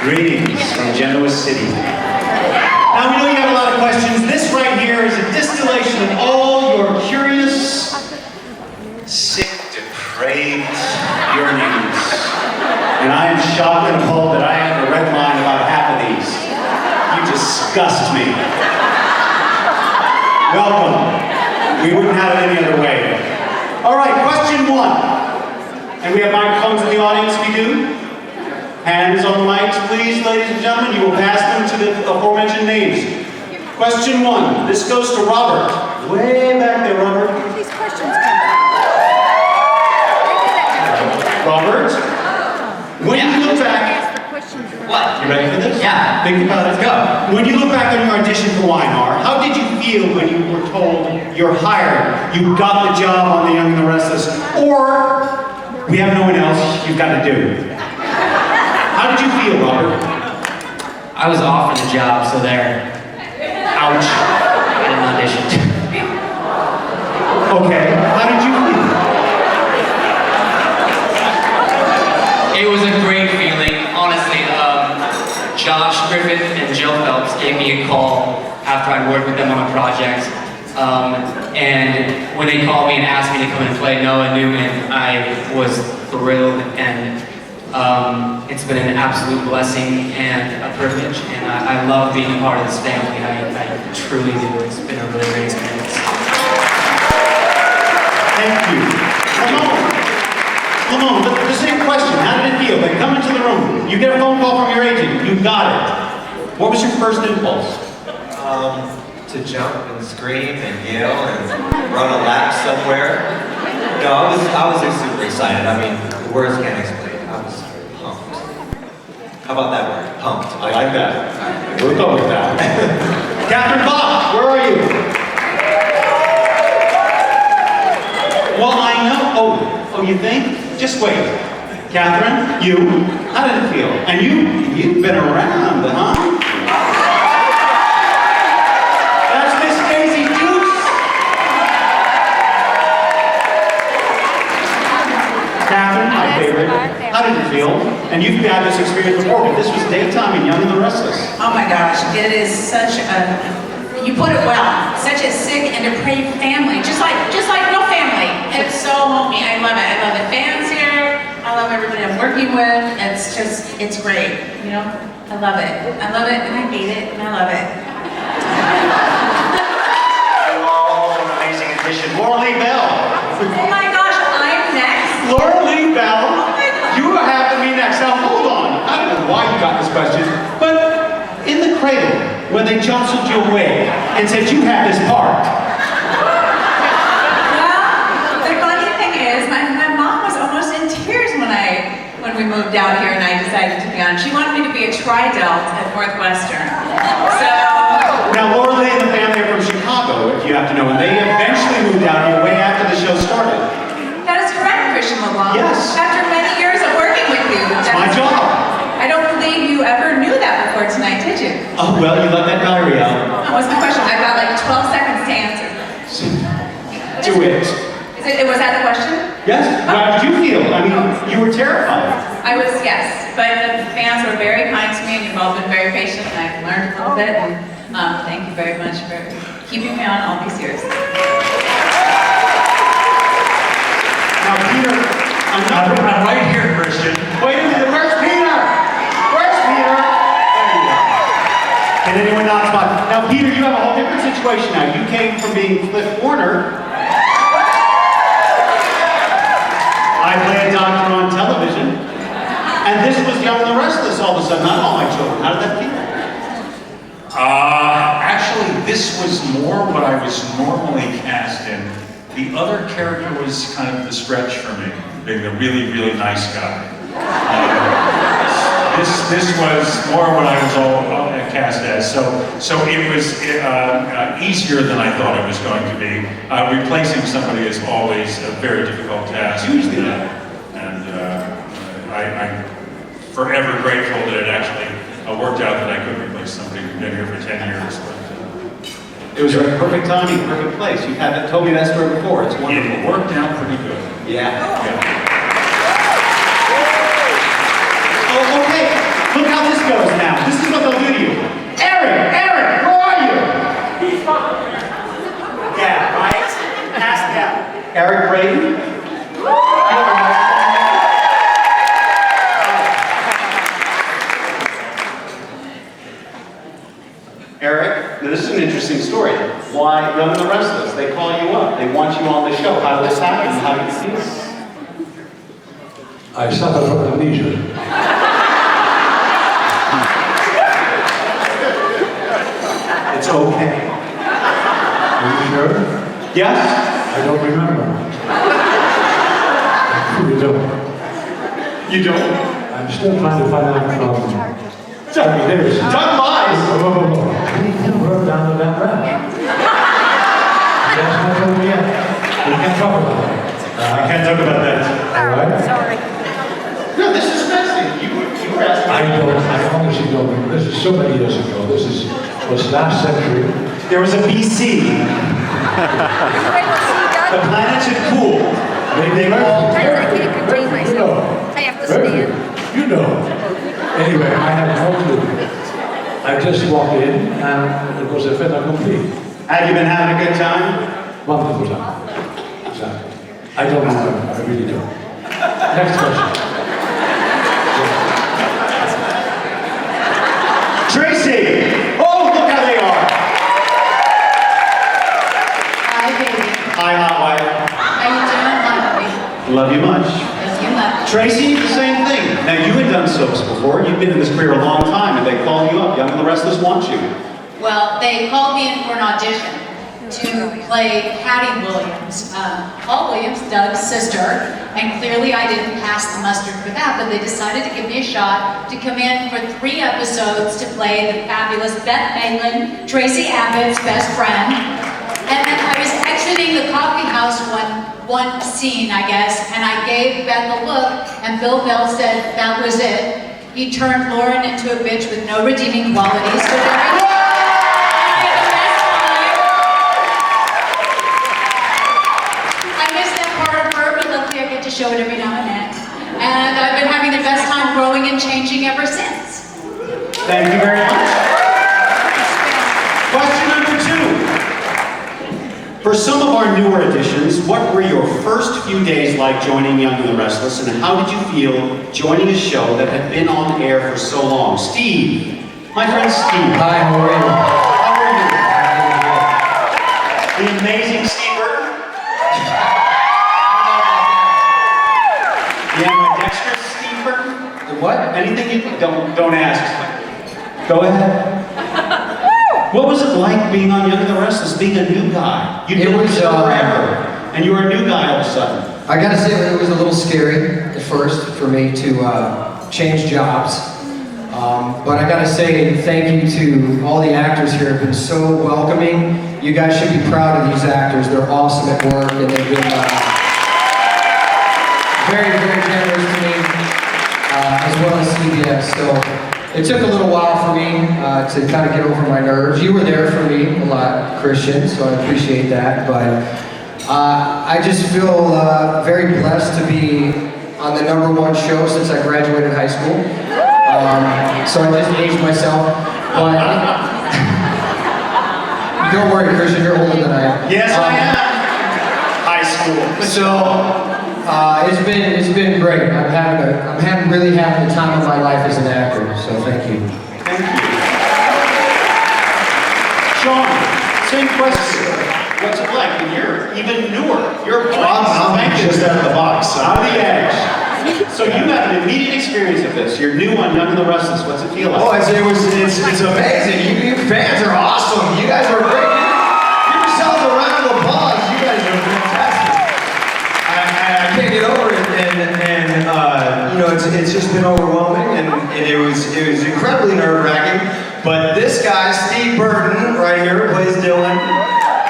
Greetings from Genoa City. Now we know you have a lot of questions. This right here is a distillation of all your curious, sick, depraved yearnings. And I am shocked and appalled that I have a red line about half of these. You disgust me. Welcome. We wouldn't have it any other way. All right, question one. And we have microphones in the audience, we do. Hands on the mics, please, ladies and gentlemen. You will pass them to the aforementioned names. Question one. This goes to Robert. Way back there, Robert. These questions come Robert, when you look back... What? You ready for this? Yeah. Think about it. Let's go. When you look back on your audition for Weimar, how did you feel when you were told you're hired, you got the job on The Young and the Restless, or we have no one else you've got to do? How did you feel, Robert? I was offered the job, so there. Ouch. I didn't audition. Okay, how did you feel? It was a great feeling, honestly. Josh Griffith and Jill Phelps gave me a call after I'd worked with them on a project. And when they called me and asked me to come and play Noah Newman, I was thrilled, and it's been an absolute blessing and a privilege, and I love being a part of this family. I truly do. It's been a really great experience. Thank you. Ramon, the same question. How did it feel? They come into the room. You get a phone call from your agent. You got it. What was your first impulse? To jump and scream and yell and run a lap somewhere. No, I was just super excited. I mean, the words can't explain it. I was pumped. How about that word? Pumped. I like that. We'll go with that. Catherine Bach, where are you? Well, I know. Oh, you think? Just wait. Catherine, you, how did it feel? And you've been around, huh? That's Miss Daisy Dukes. Catherine, my favorite. How did it feel? And you've had this experience before, but this was daytime in Young and the Restless. Oh my gosh, it is such a, you put it well, such a sick and depraved family, just like no family. It's so homey. I love it. I love the fans here. I love everybody I'm working with. It's great. You know, I love it. I love it, and I hate it, and I love it. Oh, an amazing addition. Laura Lee Bell. Oh my gosh, I'm next. Laura Lee Bell, you have to be next. Now hold on. I don't know why you got this question, but in the cradle, when they jostled you away and said you had this part. Well, the funny thing is, my mom was almost in tears when we moved out here and I decided to be on. She wanted me to be a tri-delt at Northwestern. So. Now Laura Lee and the family are from Chicago, if you have to know, and they eventually moved out here way after the show started. That is correct, Christian LeBlanc. Yes. After many years of working with you. It's my job. I don't believe you ever knew that before tonight, did you? Oh, well, you let that diary out. What's the question? I've got like 12 seconds to answer. Do it. Was that the question? Yes? How did you feel? I mean, you were terrified. I was, yes. But the fans were very kind to me and you've all been very patient and I've learned a little bit. And thank you very much for keeping me on all these years. Now, Peter, I'm right here, Christian. wait a minute, where's Peter? Where's Peter? There you go. Can anyone not spot? Now, Peter, you have a whole different situation now. You came from being Cliff Warner. I play a doctor on television. And this was Young and the Restless all of a sudden, not All My Children. How did that feel? Actually, this was more what I was normally cast in. The other character was kind of the stretch for me, being the really, really nice guy. This was more what I was all cast as. So it was easier than I thought it was going to be. Replacing somebody is always a very difficult task. Usually. And I'm forever grateful that it actually worked out that I could replace somebody who'd been here for 10 years. It was a perfect timing, perfect place. You haven't told me that story before. It's wonderful. It worked out pretty good. Yeah. Yeah. Oh, okay. Look how this goes. Eric Braden. Eric, now this is an interesting story. Why Young and the Restless? They call you up. They want you on the show. How did this happen? How did you feel? I suffer from amnesia. It's okay. Are you sure? Yes? I don't remember. You don't. You don't? I'm still trying to find out from... There's... Doug lies! We're down to that ranch. That's not over yet. We can't talk about it. I can't talk about that. All right? Sorry. No, this is fascinating. You were asking. I honestly don't remember. This is so many years ago. This was last century. There was a BC. The planets had cooled. They all... I can't contain myself. I have to stand. You know. Anyway, I have no clue. I just walked in and it was a fait accompli. Have you been having a good time? Wonderful time. Exactly. I don't remember. I really don't. Next question. Tracy! Oh, look how they are! Hi, baby. Hi, hot wife. How you doing, lovely? Love you much. Love you much. Tracy, the same thing. Now, you had done soaps before. You've been in this career a long time, and they called you up. Young and the Restless want you. Well, they called me in for an audition to play Patty Williams. Paul Williams, Doug's sister, and clearly I didn't pass the mustard for that, but they decided to give me a shot to come in for 3 episodes to play the fabulous Beth Maitland, Tracy Abbott's best friend. And then I was exiting the coffee house one scene, I guess, and I gave Beth a look, and Bill Bell said that was it. He turned Lauren into a bitch with no redeeming qualities. So I miss that part of her, but luckily I get to show it every now and then. And I've been having the best time growing and changing ever since. Thank you very much. Question number 2. For some of our newer additions, what were your first few days like joining Young and the Restless, and how did you feel joining a show that had been on air for so long? Steve, my friend Steve. Hi, how are you? How are you? The amazing Steve Burton. The ambidextrous Steve Burton. The what? Anything you don't ask. Go ahead. What was it like being on Young and the Restless, being a new guy? You've been on the show forever, and you were a new guy all of a sudden. I gotta say it was a little scary at first for me to change jobs. But I gotta say thank you to all the actors here have been so welcoming. You guys should be proud of these actors. They're awesome at work and they've been very, very generous to me, as well as CBS. So it took a little while for me to kind of get over my nerves. You were there for me a lot, Christian, so I appreciate that. But I just feel very blessed to be on the #1 show since I graduated high school. So I just aged myself. But don't worry, Christian, you're older than I am. Yes, I am. High school. So it's been great. I'm really having the time of my life as an actor. So thank you. Thank you. Sean, same question. What's it like? And you're even newer. You're I'm just out of the box. out of the edge. So you have an immediate experience of this. You're new on Young and the Restless. What's it feel like? Oh, it's amazing. You fans are awesome. You guys are great. Give yourselves a round of applause. You guys are fantastic. I can't get over it, and you know, it's just been overwhelming, and it was incredibly nerve-wracking. But this guy, Steve Burton, right here, who plays Dylan,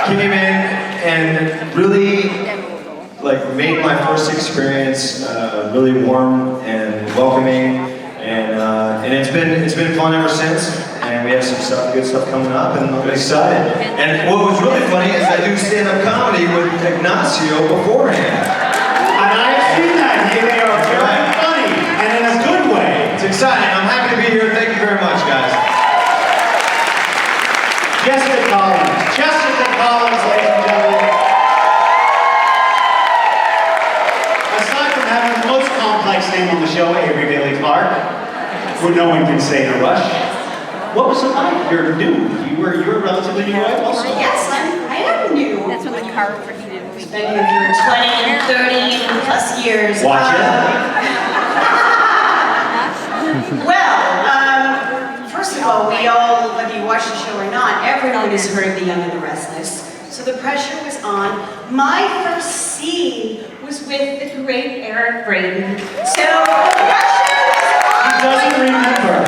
came in and really made my first experience really warm and welcoming, and it's been fun ever since. And we have some good stuff coming up, and I'm excited. And what was really funny is I do stand-up comedy with Ignacio beforehand. And I've seen that. They are very funny, and in a good way. It's exciting. I'm happy to be here. Thank you very much, guys. Jessica Collins. Jessica Collins, ladies and gentlemen. where no one can say in a rush. What was it like? You're new. You're relatively new wife also. Yes, I am new. That's when the car overheated. I've been here for 20, 30 plus years. Watch it. Well, first of all, we all, whether you watch the show or not, everyone has heard of The Young and the Restless. So the pressure was on. My first scene was with the great Eric Braeden. So the pressure was on. He doesn't remember.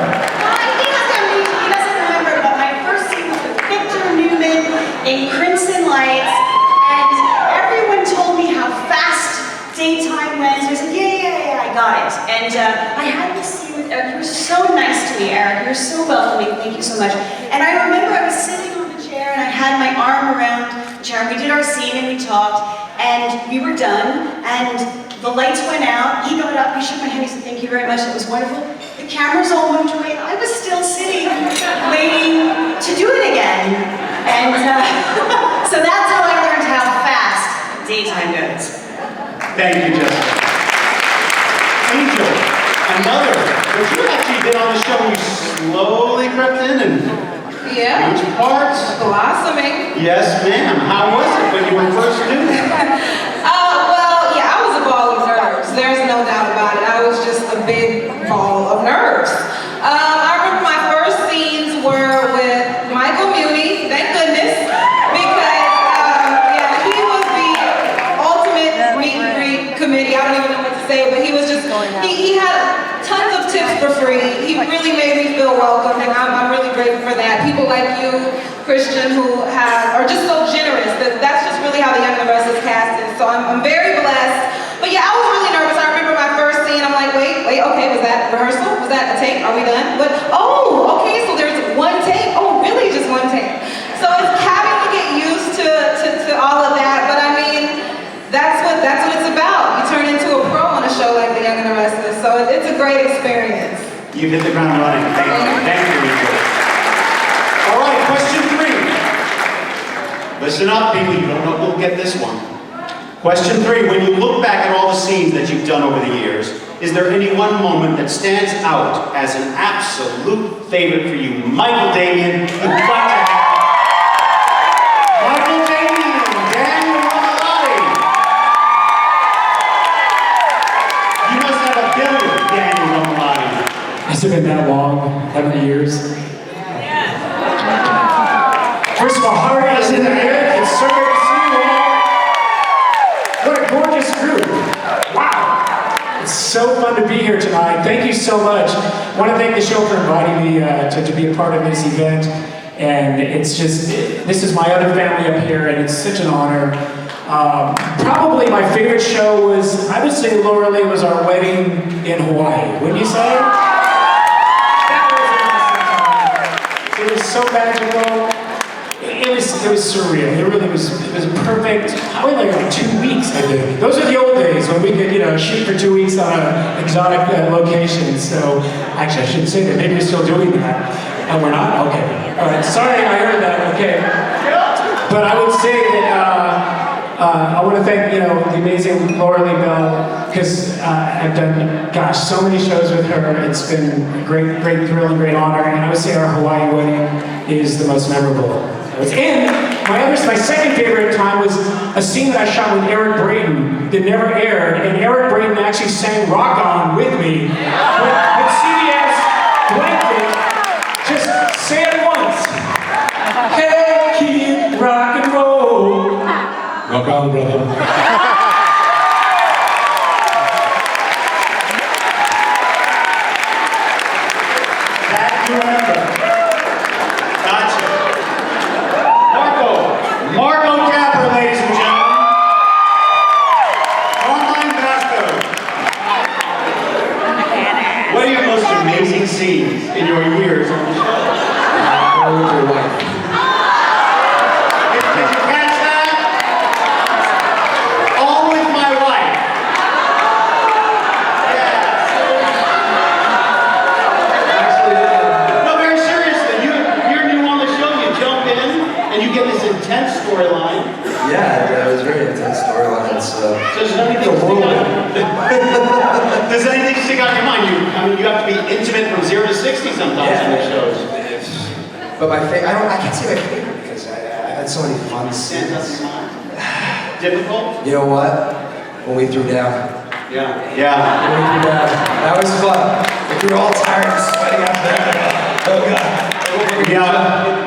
He doesn't remember, but my first scene was with Victor Newman in Crimson Lights, and everyone told me how fast daytime went. So I said, yeah, I got it. And I had this scene with Eric. You were so nice to me, Eric. You were so welcoming. Thank you so much. And I remember I was sitting on the chair and I had my arm around the chair. We did our scene and we talked, and we were done. And the lights went out. He got up. He shook my hand. He said, "Thank you very much. That was wonderful." The cameras all moved away. I was still sitting, waiting to do it again. And so that's how I learned how fast daytime goes. Thank you, Jessica. Angel, another. But you actually been on the show and you slowly crept in and Yeah. which parts? Blossoming. Yes, ma'am. How was it when you were first new? Well, yeah, I was a ball of nerves. There's no doubt about it. I was just a big ball of nerves. I remember my first scenes were with Michael Muny, thank goodness, because yeah, he was the ultimate meet and greet committee. I don't even know what to say, but he was just, he had tons of tips for free. He really made me feel welcome, and I'm really grateful for that. People like you, Christian, who are just so generous. That's just really how the Young and the Restless cast is. So I'm very blessed. But yeah, I was really nervous. I remember my first scene. I'm like, wait, okay, was that rehearsal? Was that a take? Are we done? But oh, okay, so there's one take. Oh, really, just one take. So it's having to get used to all of that. But I mean, that's what it's about. You turn into a pro on a show like The Young and the Restless. So it's a great experience. You hit the ground running. Thank you. Thank you, Angel. All right, question 3. Listen up, people. You don't know who'll get this one. Question 3. When you look back at all the scenes that you've done over the years, is there any one moment that stands out as an absolute favorite for you? Michael Damian, you've got to have Michael Damian, Daniel Romalotti. You must have a billion, Daniel Romalotti. Has it been that long? 11 years? First of all, how are you guys in there? It's so great to see you all. What a gorgeous group. Wow. It's so fun to be here tonight. Thank you so much. I want to thank the show for inviting me to be a part of this event. And it's just, this is my other family up here, and it's such an honor. Probably my favorite show was, I would say, Laura Lee, was our wedding in Hawaii. Wouldn't you say? It was so magical. It was surreal. It really was. It was perfect. I went like 2 weeks, I think. Those are the old days when we could, shoot for 2 weeks on an exotic location. So actually, I shouldn't say that. Maybe we're still doing that. And we're not. Okay. All right. Sorry, I heard that. Okay. But I would say that I want to thank the amazing Laura Lee Bell, because I've done so many shows with her. It's been a great thrill and great honor. And I would say our Hawaii wedding is the most memorable. And my second favorite time was a scene that I shot with Eric Braeden that never aired, and Eric Braeden actually sang Rock On with me with CBS blanket. Just say it once. Hey, kid, rock and roll. Rock on, brother. That you remember. Gotcha. Marco Capper, ladies and gentlemen. Online Vasco. What are your most amazing scenes in your years on the show? With your wife. Did you catch that? All with my wife. No, very seriously. You're new on the show. You jump in and you get this intense storyline. Yeah, it was a very intense storyline. Does anything stick out? Does anything stick out in your mind? You have to be intimate from 0 to crazy sometimes in the shows. But my favorite, I can't say my favorite because I had so many fun scenes. Difficult? You know what? When we threw down. Yeah. When we threw down. That was fun. If we were all tired and sweating out there. Oh God. Yeah,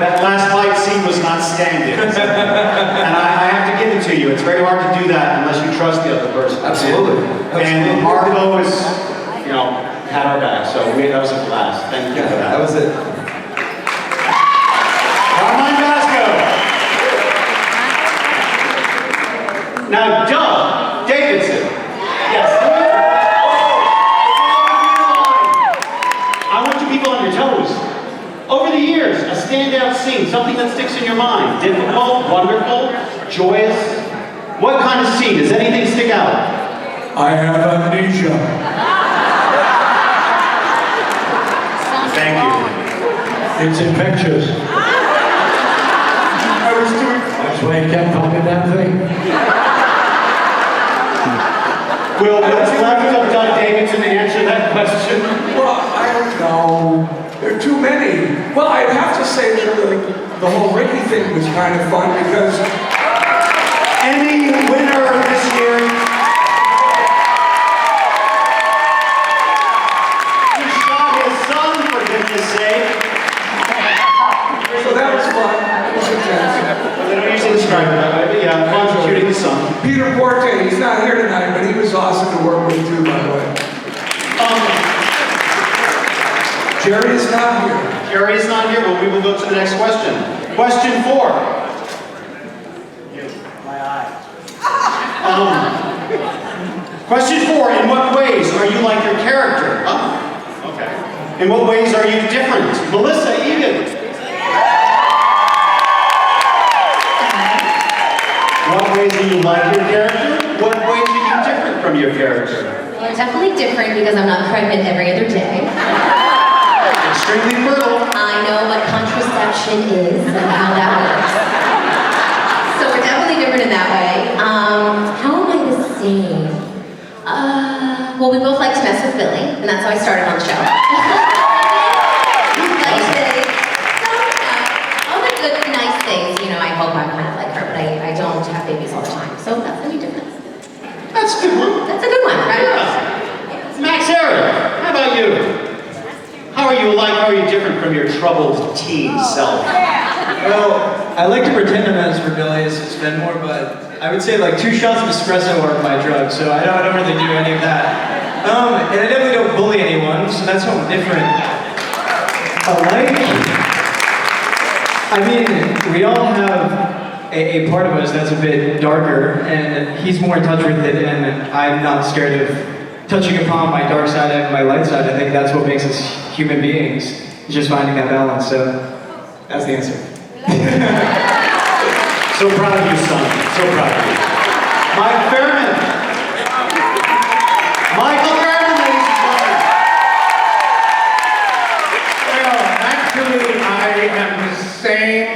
that last fight scene was not standing. And I have to give it to you. It's very hard to do that unless you trust the other person. Absolutely. And Marco was, you know, had our back. So that was a blast. Thank you for that. That was it. Carmine Vasco. Now, Doug Davidson. Yes. I want you people on your toes. Over the years, a standout scene, something that sticks in your mind. Difficult, wonderful, joyous. What kind of scene? Does anything stick out? I have amnesia. Thank you. It's infectious. That's why you can't fucking that thing. Will what's left of Doug Davidson answer that question? Well, I don't know. There are too many. Well, I'd have to say that the whole Ricky thing was kind of fun because Emmy winner this year. He shot his son, for goodness sake. so that was fun. It was intense. They don't usually describe it that way, but yeah, fun shooting the son. Peter Porte, he's not here tonight, but he was awesome to work with too, by the way. Jerry is not here. Jerry is not here, but we will go to the next question. Question 4. My eye. Question 4. In what ways are you like your character? Okay. In what ways are you different? Melissa Egan. What ways do you like your character? What ways are you different from your character? Well, I'm definitely different because I'm not pregnant every other day. Extremely fertile. I know what contraception is and how that works. So we're definitely different in that way. How am I the same? Well, we both like to mess with Billy, and that's how I started on the show. All the good, nice things, you know, I hope I'm kind of like her, but I don't have babies all the time. So that's the new difference. That's a good one. That's a good one, right? Yeah. Max Aaron, how about you? How are you alike? How are you different from your troubled teen self? Well, I like to pretend I'm as rebellious as Venmore, but I would say like 2 shots of espresso are my drug, so I don't really do any of that. And I definitely don't bully anyone, so that's how I'm different. I mean, we all have a part of us that's a bit darker, and he's more in touch with it, and I'm not scared of touching upon my dark side and my light side. I think that's what makes us human beings, just finding that balance. So that's the answer. So proud of you, son. So proud of you. Mike Fairman. Michael Fairman, ladies and gentlemen. Well, actually, I am the same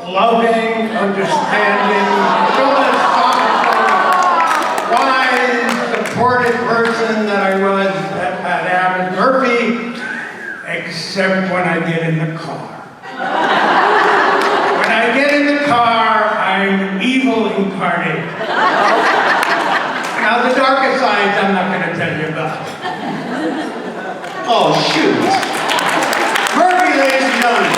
loving, understanding, philosophical, wise, supportive person that I was at Abbott Murphy, except when I get in the car. When I get in the car, I'm evil incarnate. Now, the darker sides, I'm not going to tell you about. Oh, shoot. Murphy, ladies and gentlemen.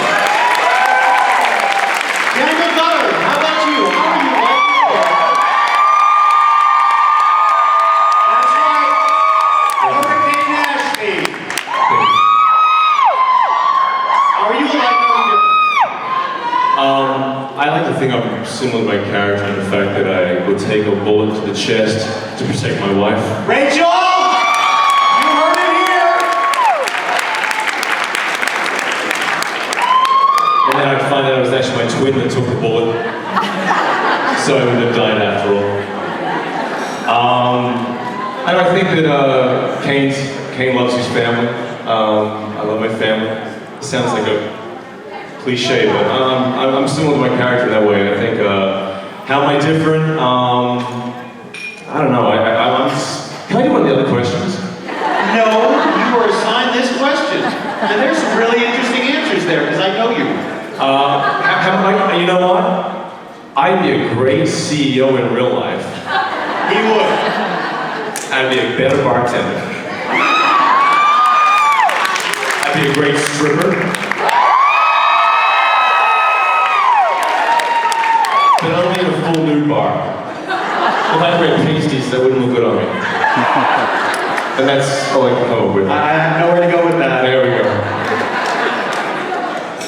Daniel Goddard, how about you? How are you like your character? That's right. Hurricane Ashby. How are you like? How are you different? I like to think I'm similar to my character in the fact that I would take a bullet to the chest to protect my wife. Rachel! You heard it here! And then I'd find out it was actually my twin that took the bullet. So I would have died after all. And I think that Kane loves his family. I love my family. It sounds like a cliche, but I'm similar to my character that way. I think, how am I different? I don't know. Can I do one of the other questions? No, you were assigned this question. And there's some really interesting answers there, because I know you. You know what? I'd be a great CEO in real life. He would. I'd be a better bartender. I'd be a great stripper. But only in a full nude bar. If I had great pasties, that wouldn't look good on me. And that's all I can come up with. I have nowhere to go with that. There we go.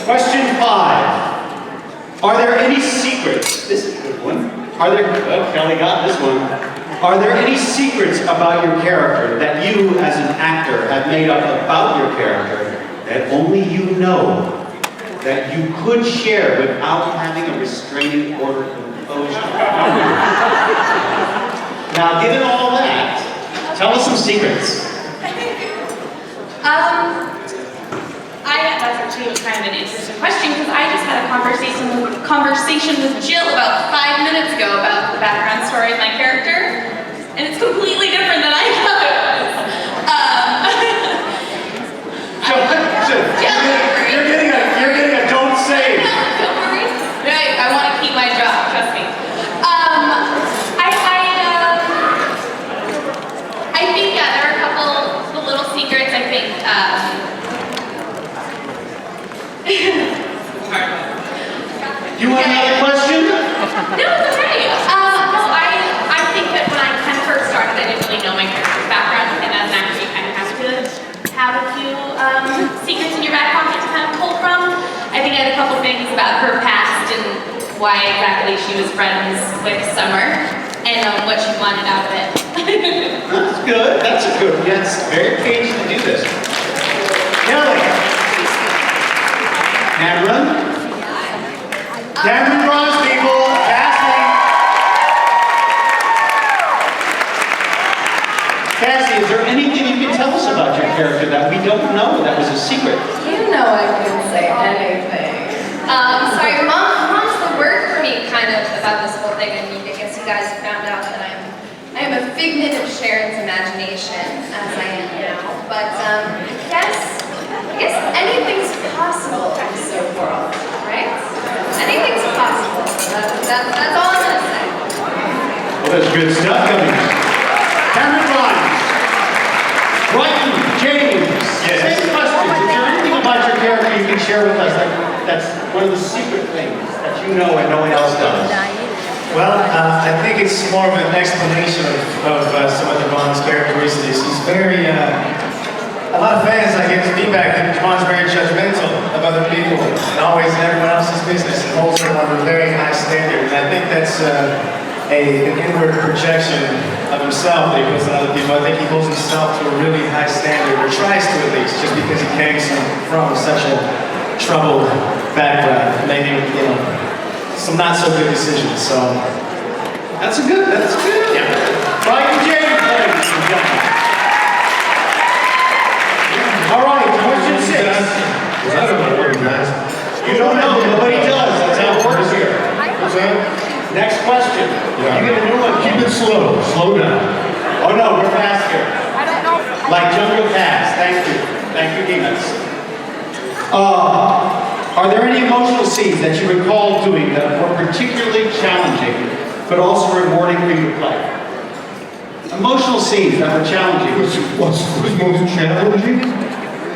Question 5. Are there any secrets? This is a good one. Kelly got this one. Are there any secrets about your character that you, as an actor, have made up about your character that only you know, that you could share without having a restraining order imposed on you? Now, given all that, tell us some secrets. That's actually kind of an interesting question because I just had a conversation with Jill about 5 minutes ago about the background story of my character, and it's completely different than I thought it was. You're getting a don't say. No, don't worry. I want to keep my job, trust me. I think, yeah, there are a couple of little secrets, I think. You want another question? No, it's okay. I think that when I kind of first started, I didn't really know my character's background, and as an actor, you kind of have to have a few secrets in your back pocket to kind of pull from. I think I had a couple things about her past and why exactly she was friends with Summer, and what she wanted out of it. That's good. That's a good. Yes, very cagey to do this. Kelly. Cameron draws people. Cassie, is there anything you can tell us about your character that we don't know that was a secret? You know I couldn't say anything. Sorry, mom's the word for me kind of about this whole thing. I mean, I guess you guys found out that I am a figment of Sharon's imagination, as I am now. But I guess anything's possible in this world, right? Anything's possible. That's all I'm gonna say. Well, there's good stuff coming. Cameron Rhymes. Brighton, James. Yes. Same question. Is there anything about your character you can share with us that's one of the secret things that you know and no one else does? Well, I think it's more of an explanation of some of Devon's characteristics. He's very, a lot of fans, I get feedback that Devon's very judgmental of other people and always in everyone else's business and holds them on a very high standard. And I think that's an inward projection of himself that he puts on other people. I think he holds himself to a really high standard, or tries to at least, just because he came from such a troubled background, making, some not so good decisions. So that's good. Yeah. Brighton James, ladies and gentlemen. All right, question 6. I don't know what you guys. You don't know, nobody does. That's how it works here. What's that? Next question. Yeah. You get a new one. Keep it slow. Slow down. Oh no, we're fast here. Like Jungle Cast. Thank you. Thank you, Demons. Are there any emotional scenes that you recall doing that were particularly challenging, but also rewarding for you to play? Emotional scenes that were challenging. What's most challenging?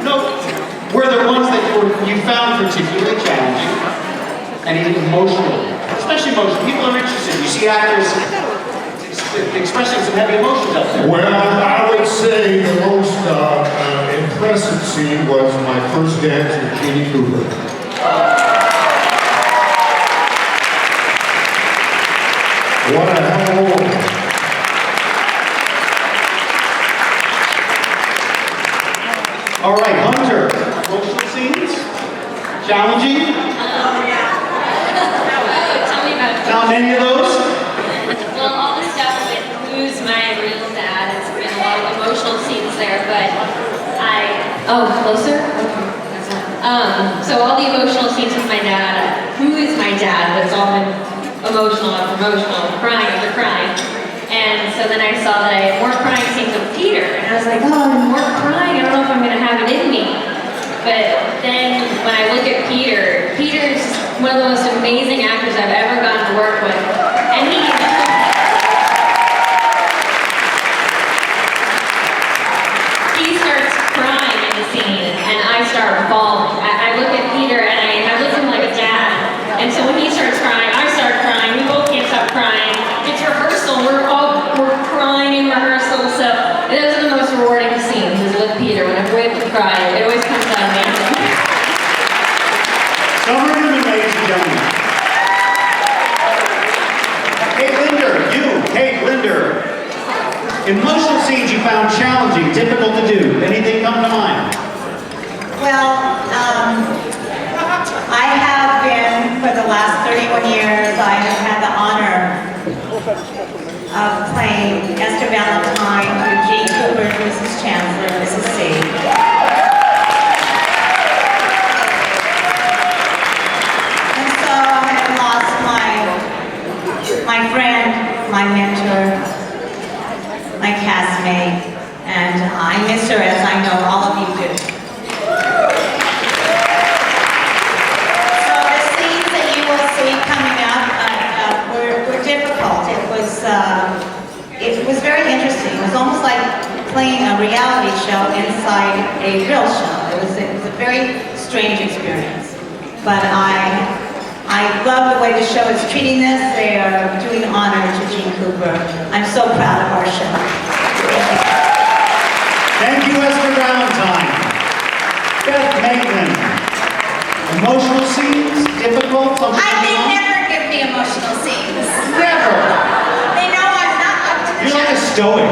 No, were there ones that you found particularly challenging and even emotional? Especially emotional. People are interested. You see actors expressing some heavy emotions out there. Well, I would say the most impressive scene was my first dance with Jeannie Cooper. What a hell of a woman. All right, Hunter. Emotional scenes? Challenging? Oh, yeah. Tell me about it. Not many of those? Well, all the stuff with who's my real dad, it's been a lot of emotional scenes there, but Oh, closer? so all the emotional scenes with my dad, who is my dad, that's all been emotional after emotional, crying after crying. And so then I saw that I had more crying scenes with Peter, and I was like, oh, more crying, I don't know if I'm gonna have it in me. But one of the most amazing actors I've ever gotten to work with. And he starts crying in the scene, and I start bawling. I look at Peter, and I look at him like a dad. And so when he starts crying, I start crying. We both can't stop crying. It's rehearsal. We're crying in rehearsal. So those are the most rewarding scenes, is with Peter. Whenever we have to cry, it always comes out amazing. Summer Newman, ladies and gentlemen. Kate Linder. Emotional scenes you found challenging, difficult to do. Anything come to mind? Well, I have been, for the last 31 years, I have had the honor of playing Esther Valentine with Jean Cooper, Mrs. Chancellor, Mrs. C. And so I have lost my friend, my mentor, my castmate, and I miss her as I know all of you do. So the scenes that you will see coming up were difficult. It was very interesting. It was almost like playing a reality show inside a real show. It was a very strange experience. But I love the way the show is treating this. They are doing honor to Jean Cooper. I'm so proud of our show. Thank you, Esther Valentine. Beth Maitland. Emotional scenes, difficult, something They never give me emotional scenes. Never. They know I'm not up to the You're like a stoic.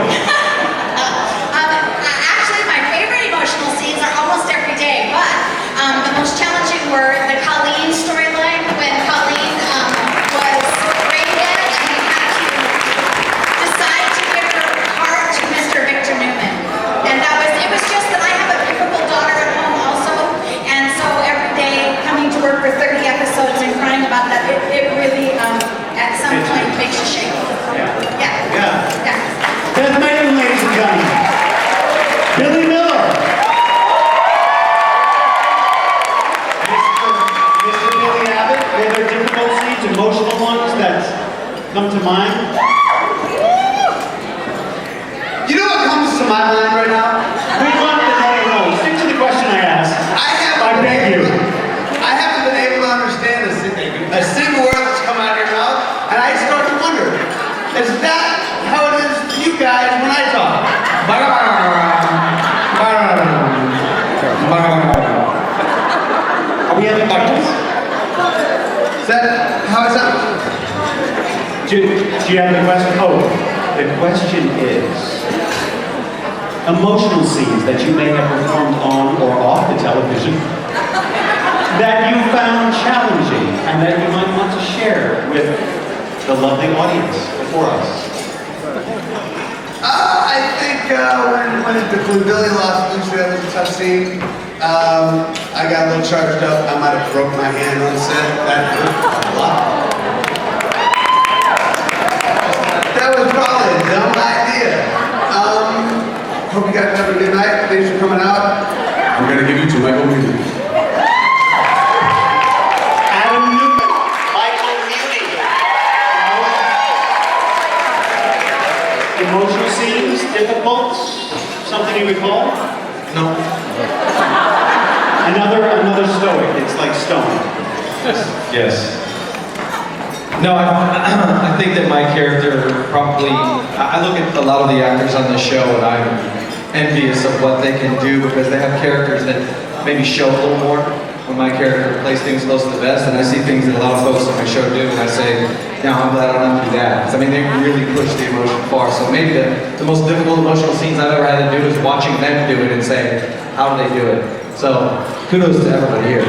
Actually, my favorite emotional scenes are almost every day, but the most challenging were the Colleen storyline, when Colleen was raided and we had to decide to give her heart to Mr. Victor Newman. And it was just that I have a beautiful daughter at home also, and so every day coming to work for 30 episodes and crying about that, it really, at some point, makes you shake. Yeah. Beth Maitland, ladies and gentlemen. Billy Miller. Mr. Billy Abbott, were there difficult scenes, emotional ones that come to mind? You know what comes to my mind right now? We want to know. Stick to the question I asked. I beg you. I haven't been able to understand a single word that's come out of your mouth, and I start to wonder, is that how it is for you guys when I talk? Are we having buckets? Is that how it sounds? Do you have the question? Oh, the question is, emotional scenes that you may have performed on or off the television that you found challenging and that you might want to share with the lovely audience before us. I think when Billy lost Lucy, that was a tough scene. I got a little charged up. I might have broke my hand on set. That hurt a lot. That was probably a dumb idea. Hope you guys have a good night. Thanks for coming out. I'm gonna give you to Michael Muti. Adam Newman, Michael Muti. Emotional scenes, difficult, something you recall? No. Another stoic. It's like stone. Yes. No, I think that my character probably, I look at a lot of the actors on this show and I'm envious of what they can do because they have characters that maybe show a little more when my character plays things close to the vest, and I see things that a lot of folks on my show do and I say, now I'm glad I don't have to do that. 'Cause I mean, they really push the emotion far. So maybe the most difficult emotional scenes I've ever had to do is watching them do it and say, how do they do it? So kudos to everybody here.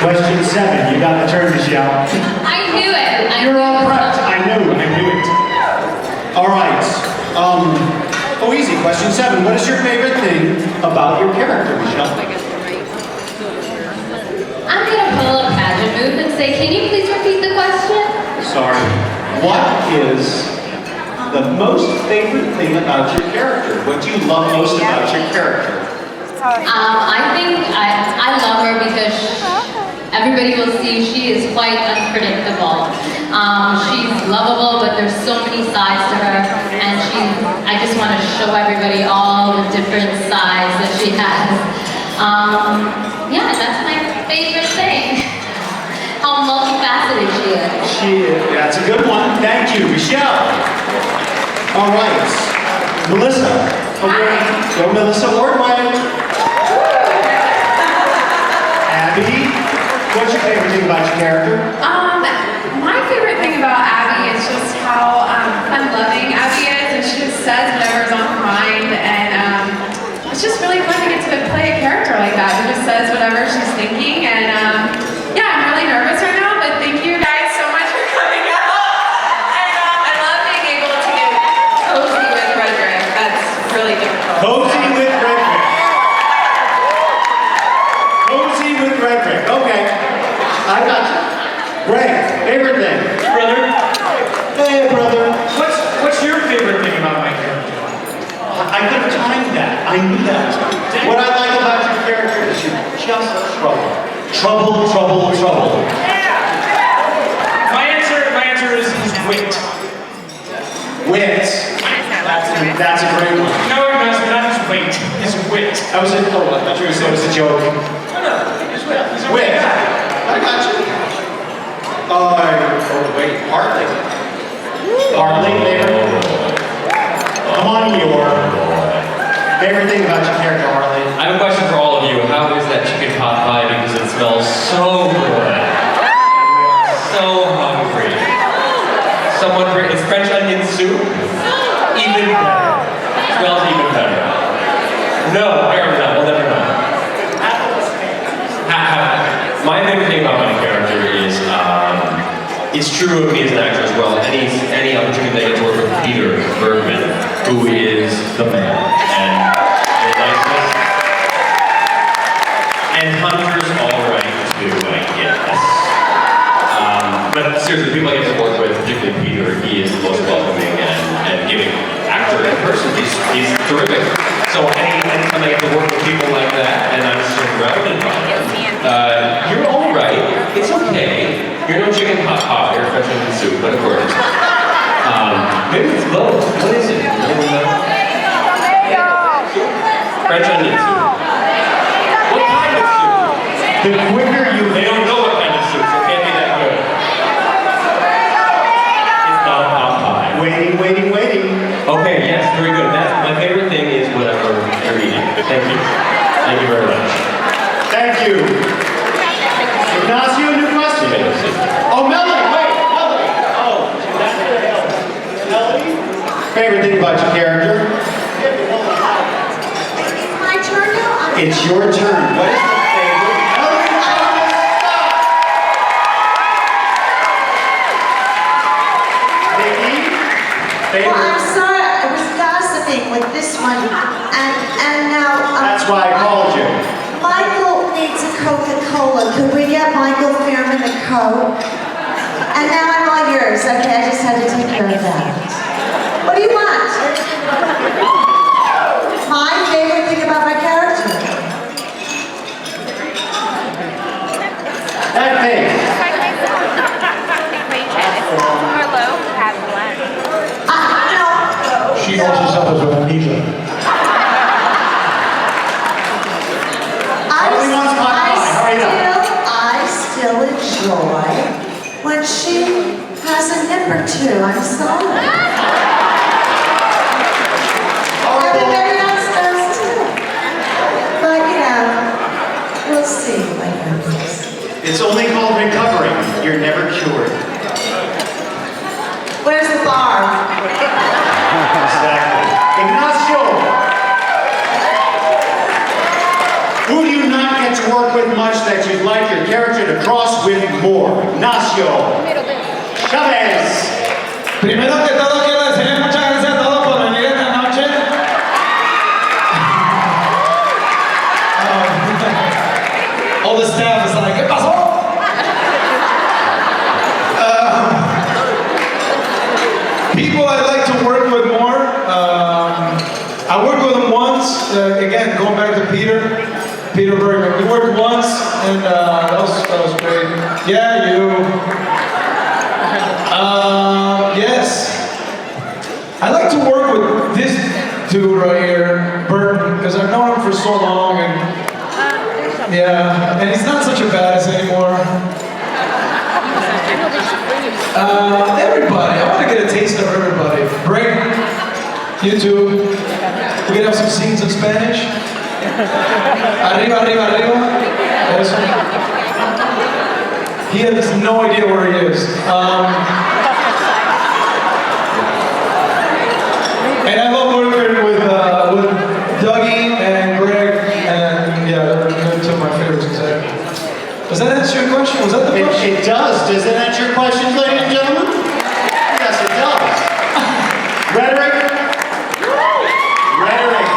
Question 7. You got the turn, Michelle. I knew it. You're all prepped. I knew it. All right. Oh, easy. Question 7. What is your favorite thing about your character, Michelle? I'm gonna pull a pageant move and say, can you please repeat the question? Sorry. What is the most favorite thing about your character? What do you love most about your character? I think I love her because everybody will see she is quite unpredictable. She's lovable, but there's so many sides to her, and I just want to show everybody all the different sides that she has. Yeah, that's my favorite thing. How multifaceted she is. That's a good one. Thank you, Michelle. All right, Melissa. Go Melissa Ordway. Abby, what's your favorite thing about your character? My favorite thing about Abby is just how fun-loving Abby is, and she just says whatever's on her mind, and it's just really fun to get to play a character like that who just says whatever she's thinking, and yeah, I'm really nervous right now, but thank you guys so much for coming out, and I love being able to get cozy with Frederick. That's really difficult. Cozy with Frederick. Cozy with Frederick. Okay. I got you. Greg, favorite thing? Brother? Hey, brother. What's your favorite thing about my character? I could have timed that. I knew that. What I like about your character is you're just trouble. Trouble, trouble, trouble. My answer is his wit. Wit. That's a great one. No, not his weight. His wit. I was in, I thought you were saying it was a joke. No, his wit. He's a Wit. guy. I got you. Wait, Hartley. Hartley, favorite? Come on, your favorite thing about your character, Hartley. I have a question for all of you. How is that chicken pot pie? Because it smells so good. So hungry. Someone bring, it's French onion soup? Even better. Smells even better. No, apparently not. We'll never know. My favorite thing about my character is, it's true of me as an actor as well. Any opportunity that I get to work with Peter Bergman, who is the man, and the nicest, and Hunter's all right too, I guess. But seriously, people I get to work with, particularly Peter, he is the most welcoming and giving actor in person. He's terrific. So anytime I get to work with people like that, and I'm surrounded by them, you're all right. It's okay. You're no chicken pot pie or French onion soup, but of course. Maybe it's both. What is it? French onion soup. What kind of soup? The quicker you... They don't know what kind of soup, so it can't be that good. It's not a pot pie. Waiting. Okay, yes, very good. My favorite thing is whatever you're eating. Thank you. Thank you very much. Thank you. Ignacio, new question. Oh, Melody, wait, Melody. Oh, that's what the hell. Melody? Favorite thing about your character? My turn now? It's your turn. What is the favorite? Melody, Nikki? Well, I'm Favorite? sorry, I was gossiping with this one, and now... That's why I called you. Michael needs a Coca-Cola. Could we get Michael Fairman a Coke? And now I'm all yours. Okay, I just had to take care of that. What do you want? My favorite thing about my character? That thing. She also suffers with amnesia. I still enjoy when she has a nip or two. I'm sorry. Everybody else does too. But we'll see what happens. It's only called recovering. You're never cured. Where's the bar? Exactly. Ignacio! Who do you not get to work with much that you'd like your character to cross with more? Ignacio Chavez. Primero que todo quiero decirles muchas gracias a todos por venir esta noche. All the staff is like, ¿qué pasó? People I'd like to work with more. I worked with them once. once, again, going back to Peter Bergman. We worked once, and that was great. Yeah, you. Yes. I like to work with this dude right here, Burton, because I've known him for so long, and yeah, and he's not such a badass anymore. Everybody, I want to get a taste of everybody. Break, you two. We can have some scenes in Spanish. Arriba, arriba, arriba. Eso. He has no idea where he is. And I love working with Dougie and Greg, and yeah, they're two of my favorites. Does that answer your question? Was that the question? It does. Does that answer your question, ladies and gentlemen? Yes, it does. Rhetoric? Rhetoric.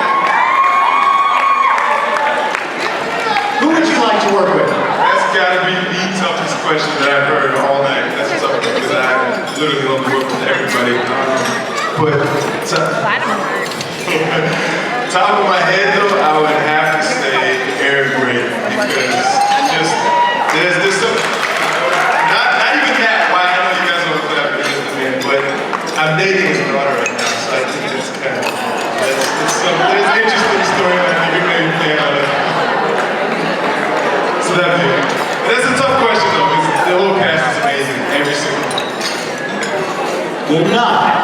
Who would you like to work with? That's gotta be the toughest question that I've heard all night. That's tough because I literally love to work with everybody. But top of my head though, I would have to say Eric Gray because just there's some not even that. Why I know you guys don't clap because of the man, but I'm dating his daughter right now, so I think it's kind of there's an interesting story that I think you may play out of. So that's it. That's a tough question though, because the whole cast is amazing, every single one. Good enough.